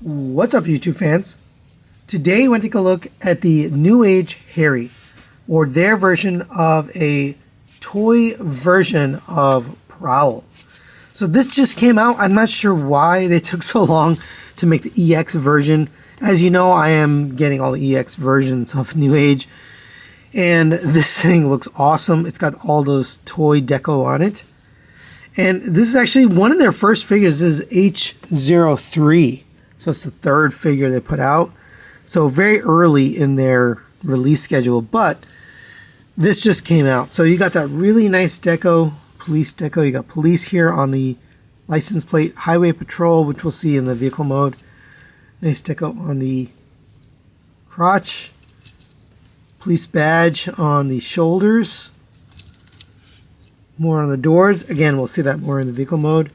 What's up, YouTube fans? Today I want to take a look at the Newage Harry, or their version of a toy version of Prowl. So this just came out. I'm not sure why they took so long to make the EX version. As you know, I am getting all the EX versions of Newage, and this thing looks awesome. It's got all those toy deco on it. And this is actually one of their first figures. This is H03. So it's the third figure they put out. So very early in their release schedule, but this just came out. So you got that really nice deco, police deco. You got police here on the license plate, highway patrol, which we'll see in the vehicle mode. Nice deco on the crotch, police badge on the shoulders, more on the doors. Again, we'll see that more in the vehicle mode.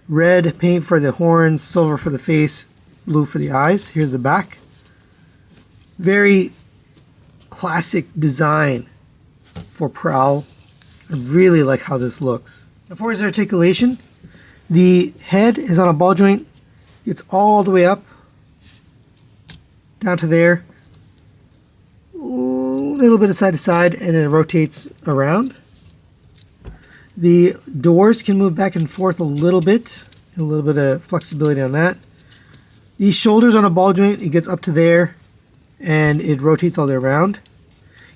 Red paint for the horns, silver for the face, blue for the eyes. Here's the back. Very classic design for Prowl. I really like how this looks. Now for his articulation, the head is on a ball joint. It's all the way up, down to there. A little bit of side to side, and then it rotates around. The doors can move back and forth a little bit of flexibility on that. These shoulders on a ball joint, it gets up to there and it rotates all the way around.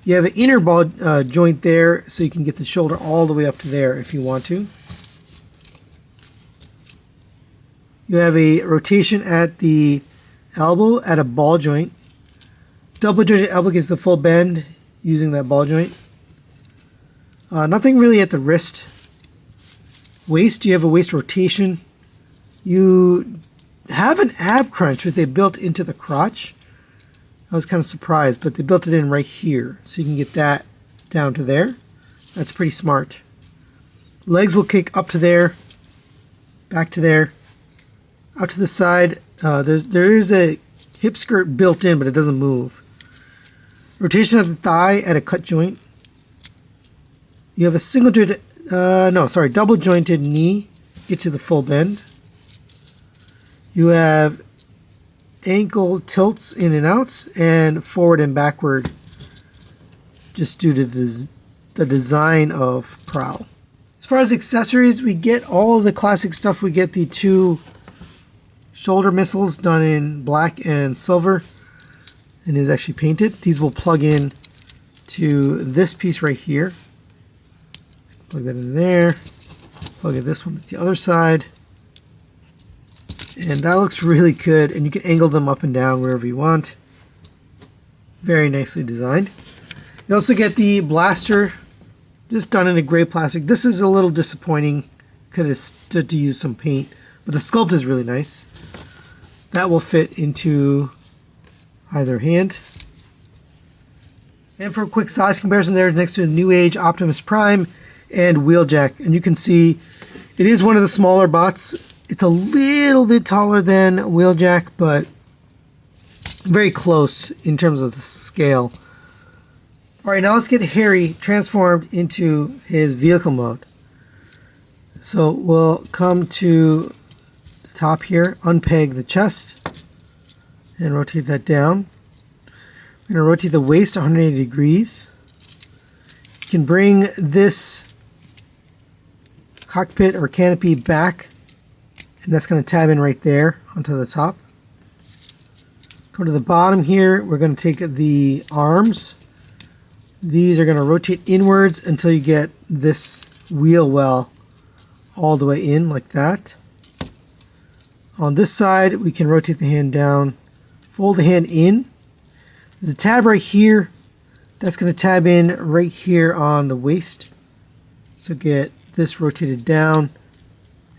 You have an inner ball joint there, so you can get the shoulder all the way up to there if you want to. You have a rotation at the elbow at a ball joint. Double jointed elbow gets the full bend using that ball joint. Nothing really at the wrist. Waist, you have a waist rotation. You have an ab crunch, which they built into the crotch. I was kind of surprised, but they built it in right here, so you can get that down to there. That's pretty smart. Legs will kick up to there, back to there, out to the side. There is a hip skirt built in, but it doesn't move. Rotation of the thigh at a cut joint. You have a double jointed knee, gets you the full bend. You have ankle tilts in and outs, and forward and backward, just due to the design of Prowl. As far as accessories, we get all of the classic stuff. We get the two shoulder missiles done in black and silver, and is actually painted. These will plug in to this piece right here. Plug that in there. Plug in this one at the other side. And that looks really good, and you can angle them up and down wherever you want. Very nicely designed. You also get the blaster, just done in a gray plastic. This is a little disappointing. Could have stood to use some paint, but the sculpt is really nice. That will fit into either hand. And for a quick size comparison, there next to the Newage Optimus Prime and Wheeljack, and you can see it is one of the smaller bots. It's a little bit taller than Wheeljack, but very close in terms of the scale. Alright, now let's get Harry transformed into his vehicle mode. So we'll come to the top here, unpeg the chest, and rotate that down. We're going to rotate the waist 180 degrees. You can bring this cockpit or canopy back, and that's going to tab in right there onto the top. Go to the bottom here. We're going to take the arms. These are going to rotate inwards until you get this wheel well all the way in like that. On this side, we can rotate the hand down, fold the hand in. There's a tab right here. That's going to tab in right here on the waist. So get this rotated down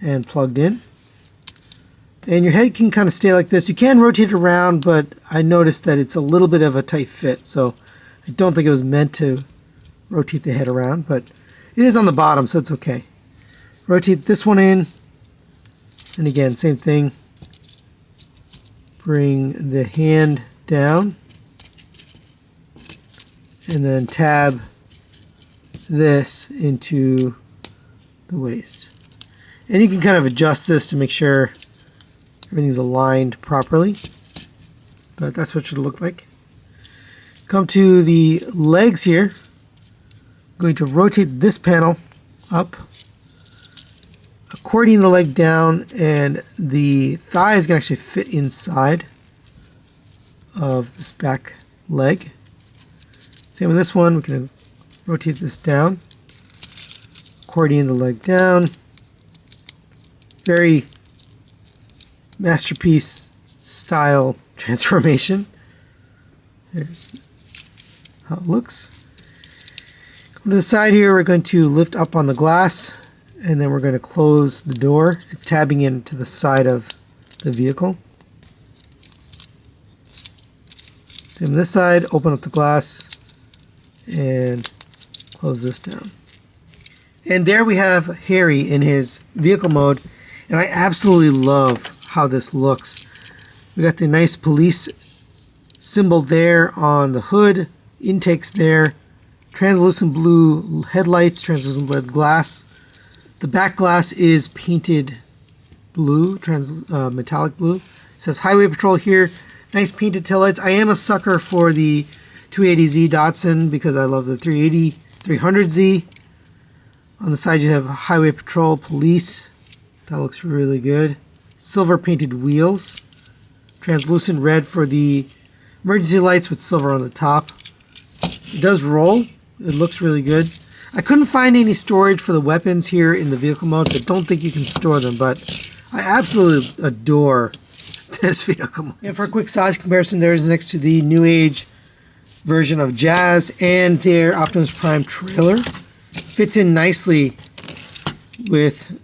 and plugged in. And your head can kind of stay like this. You can rotate it around, but I noticed that it's a little bit of a tight fit, so I don't think it was meant to rotate the head around, but it is on the bottom, so it's okay. Rotate this one in, and again, same thing. Bring the hand down, and then tab this into the waist. And you can kind of adjust this to make sure everything's aligned properly. But that's what it should look like. Come to the legs here. I'm going to rotate this panel up, accordion the leg down, and the thigh is going to actually fit inside of this back leg. Same with this one. We can rotate this down, accordion the leg down. Very masterpiece style transformation. Here's how it looks. Come to the side here, we're going to lift up on the glass, and then we're going to close the door. It's tabbing into the side of the vehicle. Then on this side, open up the glass and close this down. And there we have Harry in his vehicle mode, and I absolutely love how this looks. We got the nice police symbol there on the hood, intakes there, translucent blue headlights, translucent blue glass. The back glass is painted blue, metallic blue. It says Highway Patrol here. Nice painted taillights. I am a sucker for the 280Z Datsun because I love the 380, 300Z. On the side you have Highway Patrol Police. That looks really good. Silver painted wheels. Translucent red for the emergency lights with silver on the top. It does roll. It looks really good. I couldn't find any storage for the weapons here in the vehicle mode, so I don't think you can store them, but I absolutely adore this vehicle mode. And for a quick size comparison, there's next to the Newage version of Jazz and their Optimus Prime trailer. Fits in nicely with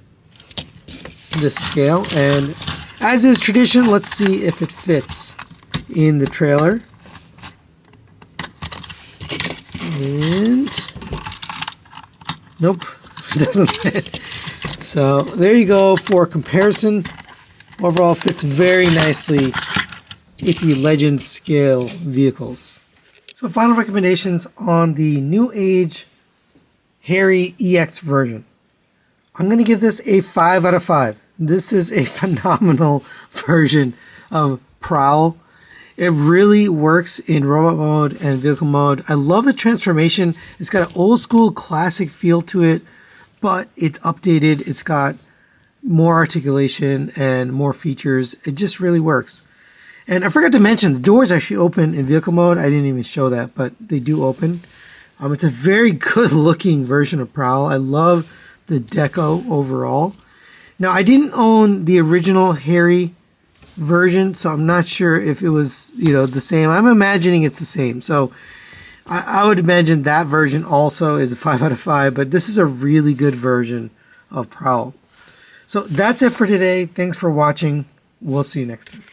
this scale, and as is tradition, let's see if it fits in the trailer. And nope, it doesn't fit. So there you go for comparison. Overall fits very nicely with the Legend scale vehicles. So final recommendations on the Newage H03EX version. I'm going to give this a 5 out of 5. This is a phenomenal version of Prowl. It really works in robot mode and vehicle mode. I love the transformation. It's got an old school classic feel to it, but it's updated. It's got more articulation and more features. It just really works. And I forgot to mention, the doors actually open in vehicle mode. I didn't even show that, but they do open. It's a very good looking version of Prowl. I love the deco overall. Now, I didn't own the original Harry version, so I'm not sure if it was, the same. I'm imagining it's the same. So I would imagine that version also is a 5 out of 5, but this is a really good version of Prowl. So that's it for today. Thanks for watching. We'll see you next time.